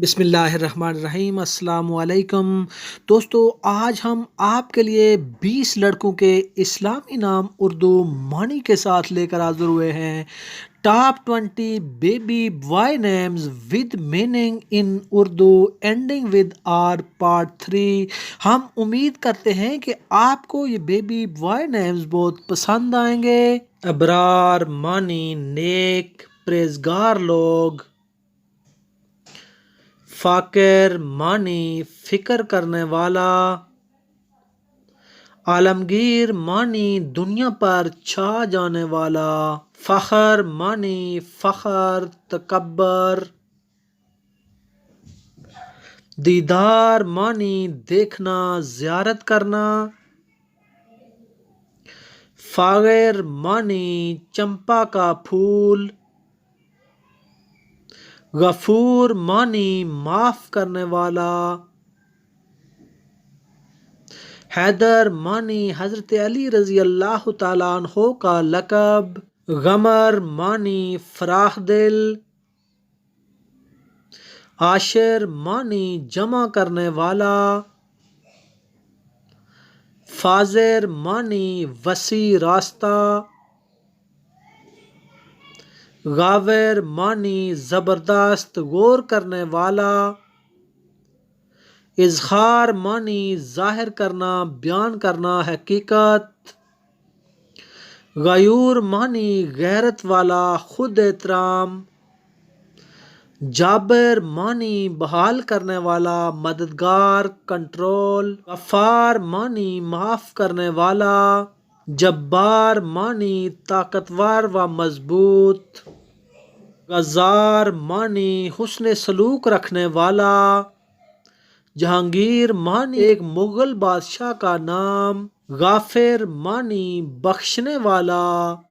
بسم اللہ الرحمن الرحیم، السلام علیکم دوستو۔ آج ہم آپ کے لیے 20 لڑکوں کے اسلامی نام اردو معنی کے ساتھ لے کر حاضر ہوئے ہیں۔ Top 20 baby boy names with meaning in Urdu ending with our part 3۔ ہم امید کرتے ہیں کہ آپ کو یہ بیبی بوائے نیمز بہت پسند آئیں گے۔ ابرار معنی نیک پرہیزگار لوگ۔ فاقر معنی فکر کرنے والا۔ عالمگیر معنی دنیا پر چھا جانے والا۔ فخر معنی فخر تکبر۔ دیدار معنی دیکھنا زیارت کرنا۔ فاغر معنی چمپا کا پھول۔ غفور معنی معاف کرنے والا۔ حیدر معنی حضرت علی رضی اللہ تعالیٰ عنہ کا لقب۔ غمر معنی فراخ دل۔ عاشر معنی جمع کرنے والا۔ فاضر معنی وسیع راستہ۔ غاور معنی زبردست غور کرنے والا۔ اظہار معنی ظاہر کرنا بیان کرنا حقیقت۔ غیور معنی غیرت والا خود احترام۔ جابر معنی بحال کرنے والا مددگار کنٹرول۔ غفار معنی معاف کرنے والا۔ جبار معنی طاقتور و مضبوط۔ غزار معنی حسن سلوک رکھنے والا۔ جہانگیر معنی ایک مغل بادشاہ کا نام۔ غافر معنی بخشنے والا۔